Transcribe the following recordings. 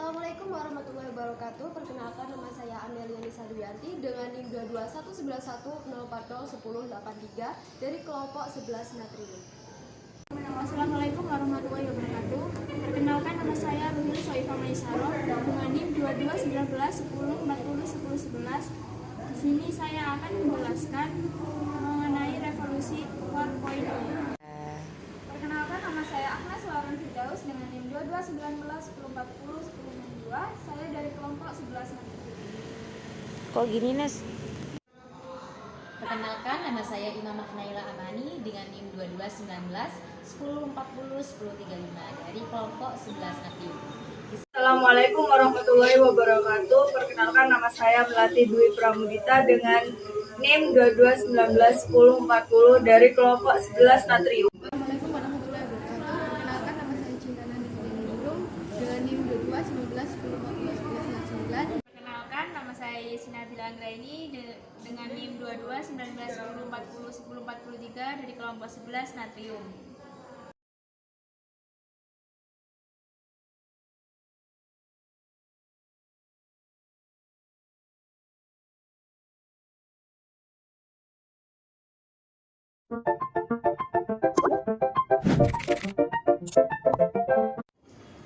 Assalamualaikum warahmatullahi wabarakatuh. Perkenalkan, nama saya Amelia Nisa Duyanti dengan NIM 2211110401083 dari kelompok 11 Natrium. Assalamualaikum warahmatullahi wabarakatuh. Perkenalkan, nama saya Ruhil Soifah Maisaroh dengan NIM 221910401011. Di sini saya akan menjelaskan mengenai revolusi 4.0. Perkenalkan, nama saya Agnes Lauren Firdaus dengan NIM 221910401062. Saya dari kelompok 11 Natrium. Kok gini, Nes? Perkenalkan, nama saya Imamah Naila Amani dengan NIM 221910401035 dari kelompok 11 Natrium. Assalamualaikum warahmatullahi wabarakatuh. Perkenalkan, nama saya Melati Dwi Pramudita dengan NIM 22191040 dari kelompok 11 Natrium. Assalamualaikum warahmatullahi wabarakatuh. Perkenalkan, nama saya Cinta Nandi Nindung dengan NIM 221910401109. Perkenalkan, nama saya Yesina Bilanggraini dengan NIM 221910401043 dari kelompok 11 Natrium.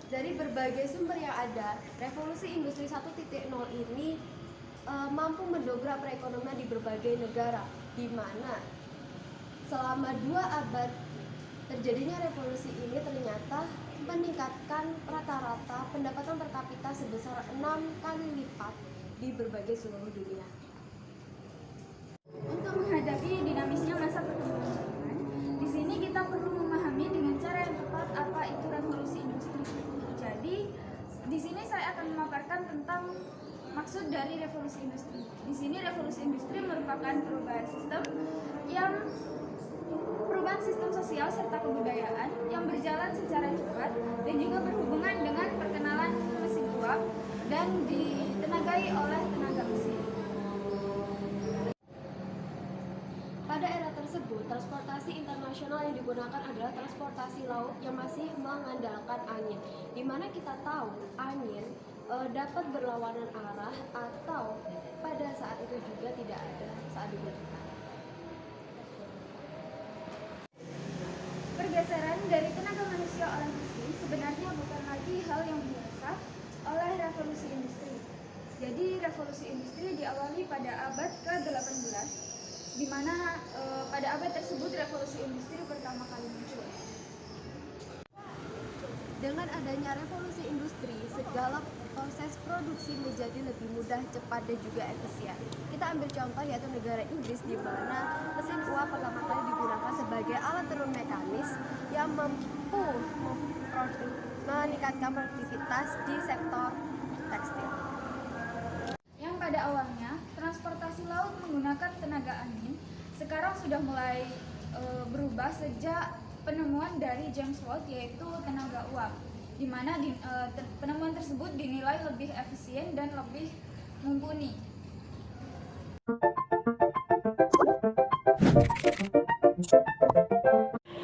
Dari berbagai sumber yang ada, revolusi industri 1.0 ini mampu mendongkrak perekonomian di berbagai negara, di mana selama 2 abad terjadinya revolusi ini ternyata meningkatkan rata-rata pendapatan per kapita sebesar 6 kali lipat di berbagai seluruh dunia. Untuk menghadapi dinamisnya masa perkembangan zaman, di sini kita perlu memahami dengan cara yang tepat apa itu revolusi industri. Jadi, di sini saya akan memaparkan tentang maksud dari revolusi industri. Di sini revolusi industri merupakan perubahan sistem sosial serta kebudayaan yang berjalan secara cepat dan juga berhubungan dengan perkenalan mesin uap dan ditenagai oleh tenaga mesin. Pada era tersebut, transportasi internasional yang digunakan adalah transportasi laut yang masih mengandalkan angin, di mana kita tahu angin dapat berlawanan arah atau pada saat itu juga tidak ada saat digunakan. Pergeseran dari tenaga manusia oleh mesin sebenarnya bukan lagi hal yang biasa oleh revolusi industri. Jadi revolusi industri diawali pada abad ke-18, di mana pada abad tersebut revolusi industri pertama kali muncul. Dengan adanya revolusi industri, segala proses produksi menjadi lebih mudah, cepat, dan juga efisien. Kita ambil contoh yaitu negara Inggris, di mana mesin uap pertama kali digunakan sebagai alat turun mekanis yang mampu meningkatkan produktivitas di sektor tekstil. Yang pada awalnya transportasi laut menggunakan tenaga angin, sekarang sudah mulai berubah sejak penemuan dari James Watt yaitu tenaga uap, di mana penemuan tersebut dinilai lebih efisien dan lebih mumpuni.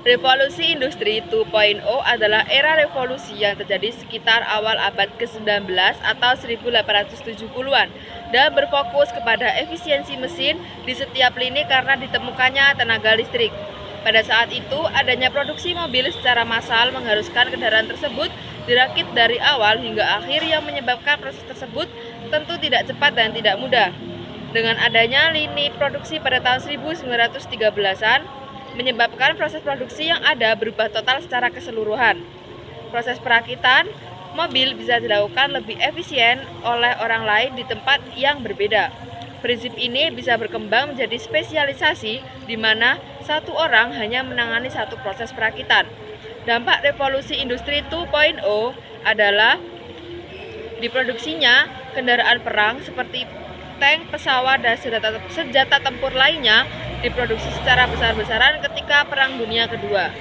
Revolusi Industri 2.0 adalah era revolusi yang terjadi sekitar awal abad ke-19 atau 1870-an dan berfokus kepada efisiensi mesin di setiap lini karena ditemukannya tenaga listrik. Pada saat itu, adanya produksi mobil secara massal mengharuskan kendaraan tersebut dirakit dari awal hingga akhir yang menyebabkan proses tersebut tentu tidak cepat dan tidak mudah. Dengan adanya lini produksi pada tahun 1913-an, menyebabkan proses produksi yang ada berubah total secara keseluruhan. Proses perakitan mobil bisa dilakukan lebih efisien oleh orang lain di tempat yang berbeda. Prinsip ini bisa berkembang menjadi spesialisasi di mana satu orang hanya menangani satu proses perakitan. Dampak revolusi industri 2.0 adalah diproduksinya kendaraan perang seperti tank, pesawat, dan senjata tempur lainnya diproduksi secara besar-besaran ketika Perang Dunia Kedua.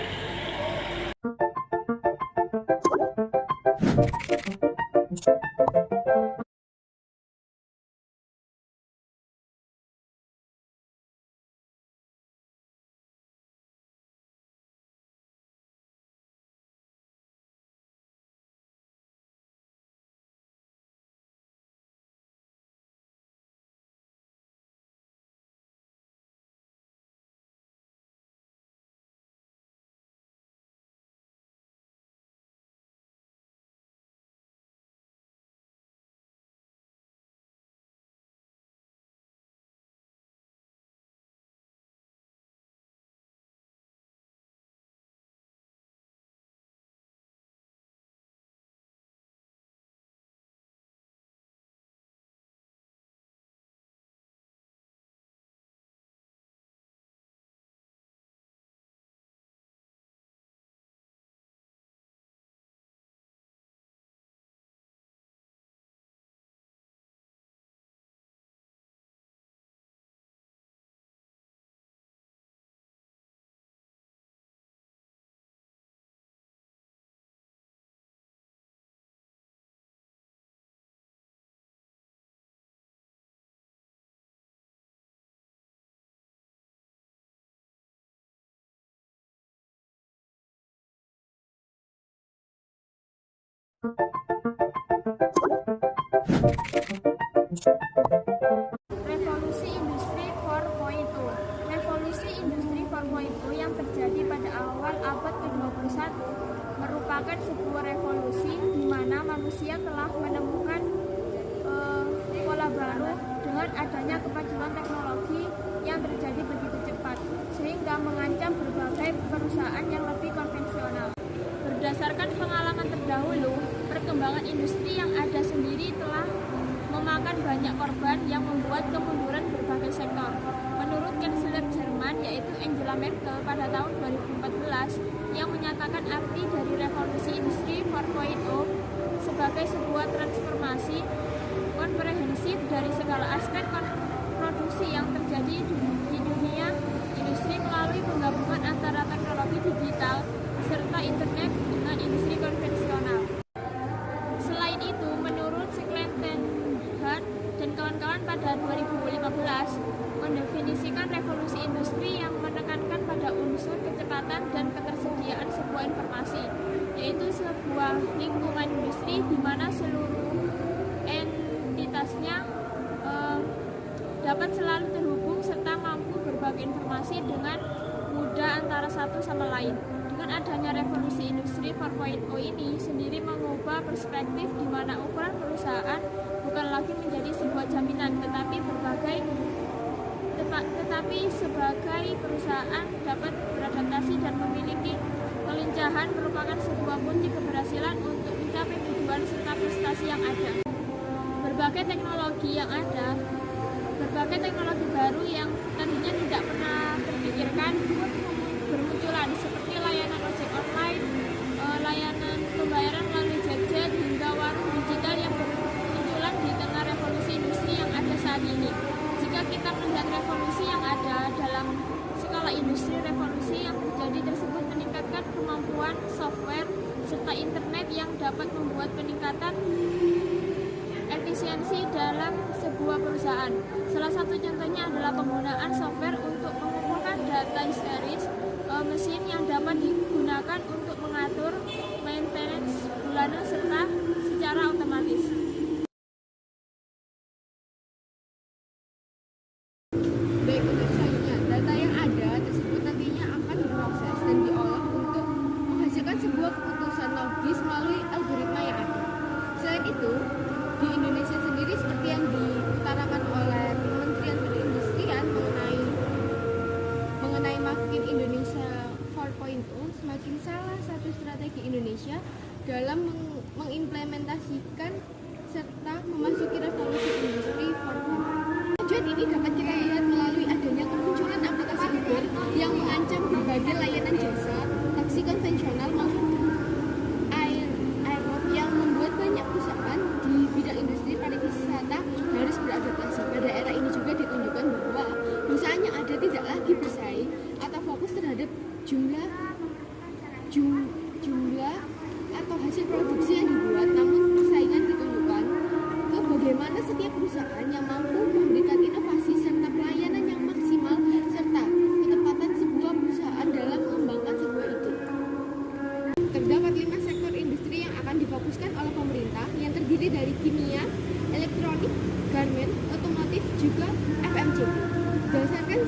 Revolusi Industri 4.0. Revolusi Industri 4.0 yang terjadi pada awal abad ke-21 merupakan sebuah revolusi di mana manusia telah menemukan pola baru dengan adanya kemajuan teknologi yang terjadi begitu cepat sehingga mengancam berbagai perusahaan yang lebih konvensional. Berdasarkan pengalaman terdahulu, perkembangan industri yang ada sendiri telah memakan banyak korban yang membuat kemunduran berbagai sektor. Menurut kanselir Jerman yaitu Angela Merkel pada tahun 2014 yang menyatakan arti dari revolusi industri 4.0 sebagai sebuah transformasi komprehensif dari segala aspek produksi yang terjadi di dunia industri melalui penggabungan antara teknologi digital serta internet dengan industri konvensional. Selain itu, menurut Schlettenhard dan kawan-kawan pada 2015 mendefinisikan revolusi industri yang menekankan pada unsur kecepatan dan ketersediaan sebuah informasi, yaitu sebuah lingkungan industri di mana seluruh entitasnya dapat selalu terhubung serta mampu berbagi informasi dengan mudah antara satu sama lain. Dengan adanya revolusi industri 4.0 ini sendiri mengubah perspektif di mana ukuran perusahaan bukan lagi menjadi sebuah jaminan, tetapi sebagai perusahaan dapat beradaptasi dan memiliki kelincahan merupakan sebuah kunci keberhasilan untuk mencapai tujuan serta prestasi yang ada. Berbagai teknologi baru yang tadinya tidak pernah terpikirkan bermunculan seperti layanan ojek online, layanan pembayaran melalui gadget hingga warung digital yang bermunculan di tengah revolusi industri yang ada saat ini. Jika kita melihat revolusi yang ada dalam skala industri, revolusi yang terjadi tersebut meningkatkan kemampuan software serta internet yang dapat membuat peningkatan efisiensi dalam sebuah perusahaan. Salah satu contohnya adalah penggunaan software untuk mengumpulkan data histeris mesin yang dapat digunakan untuk mengatur maintenance bulanan serta secara otomatis. Baik, untuk selanjutnya, data yang ada tersebut nantinya akan diproses dan diolah untuk menghasilkan sebuah keputusan logis melalui algoritma yang ada. Selain itu, di Indonesia sendiri seperti yang diutarakan oleh Kementerian Perindustrian mengenai Makin Indonesia 4.0, semakin salah satu strategi Indonesia dalam mengimplementasikan serta memasuki revolusi industri 4.0. Tujuan ini dapat kita lihat melalui adanya kemunculan aplikasi Uber yang mengancam berbagai layanan jasa taksi konvensional maupun airport yang membuat banyak perusahaan di bidang industri pariwisata harus beradaptasi. Pada era ini juga ditunjukkan bahwa perusahaan yang ada tidak lagi bersaing atau fokus terhadap jumlah atau hasil produksi yang dibuat, namun persaingan ditunjukkan ke bagaimana setiap perusahaan yang mampu memberikan inovasi serta pelayanan yang maksimal serta ketepatan sebuah perusahaan dalam mengembangkan sebuah ide. Terdapat 5 sektor industri yang akan difokuskan oleh pemerintah yang terdiri dari kimia, elektronik, garment, otomotif, juga FMCG. Berdasarkan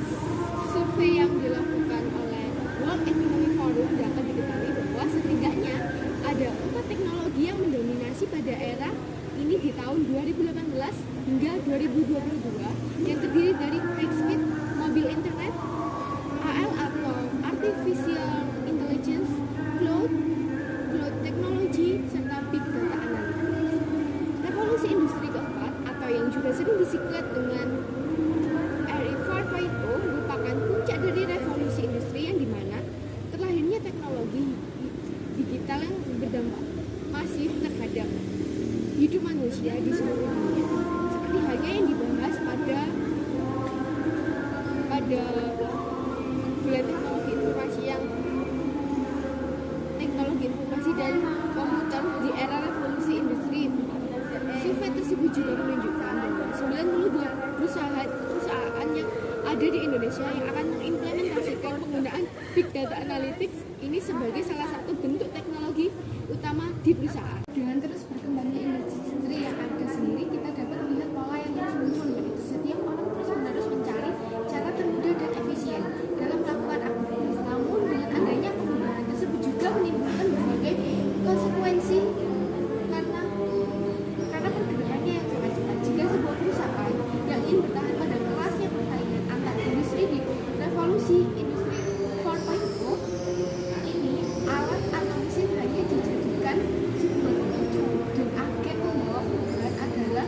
survei yang dilakukan oleh World Economic Forum dapat diketahui bahwa setidaknya ada 4 teknologi yang mendominasi pada era ini di tahun 2018 hingga 2022 yang terdiri dari high-speed mobil internet, AL atau artificial intelligence, cloud technology, serta big data analytics. Revolusi industri keempat atau yang juga sering disingkat dengan RE 4.0 merupakan puncak dari revolusi industri yang dimana terlahirnya teknologi digital yang berdampak masif terhadap hidup manusia di seluruh dunia. Seperti halnya yang dibahas pada bulan teknologi informasi dan komputer di era revolusi industri. Survei tersebut juga menunjukkan bahwa 92 perusahaan yang ada di Indonesia yang akan mengimplementasikan penggunaan big data analytics ini sebagai salah satu bentuk teknologi utama di perusahaan. Dengan revolusi karena pergerakannya yang sangat cepat. Jika sebuah perusahaan yang ingin bertahan pada kelasnya persaingan antar industri di revolusi industri 4.0, ini alat atau mesin hanya dijadikan sebuah pemicu, dan agen membawa perubahan adalah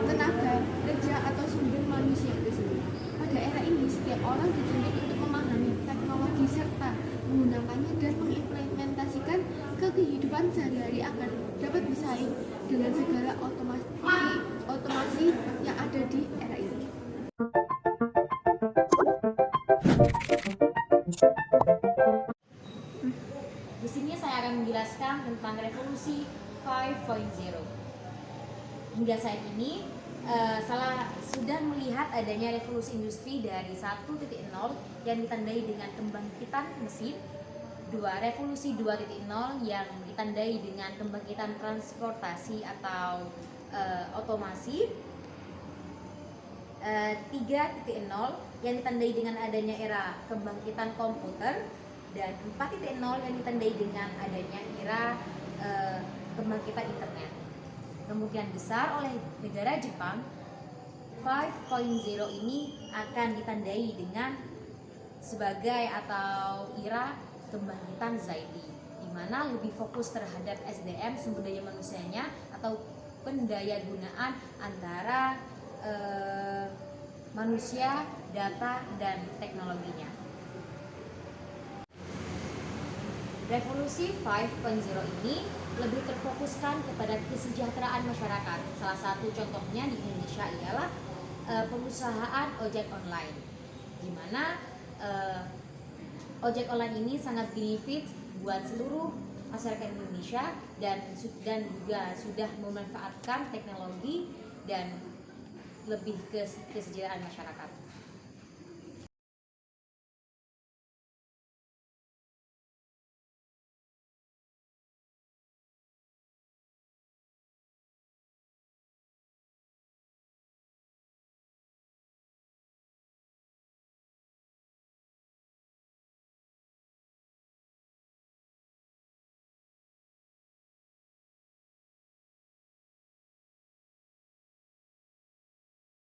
tenaga kerja atau sumber manusia itu sendiri. Pada era ini, setiap orang dituntut untuk memahami teknologi serta menggunakannya dan mengimplementasikan ke kehidupan sehari-hari agar dapat bersaing dengan segala otomasi yang ada di era ini. Di sini saya akan menjelaskan tentang revolusi 5.0. Hingga saat ini, sudah melihat adanya revolusi industri dari 1.0 yang ditandai dengan pembangkitan mesin, 2. Revolusi 2.0 yang ditandai dengan pembangkitan transportasi atau otomasi, 3.0 yang ditandai dengan adanya era pembangkitan komputer, dan 4.0 yang ditandai dengan adanya era pembangkitan internet. Kemungkinan besar oleh negara Jepang, 5.0 ini akan ditandai dengan sebagai atau era pembangkitan Zaidi, di mana lebih fokus terhadap SDM, sumber daya manusianya, atau pendaya gunaan antara manusia, data, dan teknologinya. Revolusi 5.0 ini lebih terfokuskan kepada kesejahteraan masyarakat. Salah satu contohnya di Indonesia ialah pengusahaan ojek online, di mana ojek online ini sangat benefit buat seluruh masyarakat Indonesia dan juga sudah memanfaatkan teknologi dan lebih ke kesejahteraan masyarakat.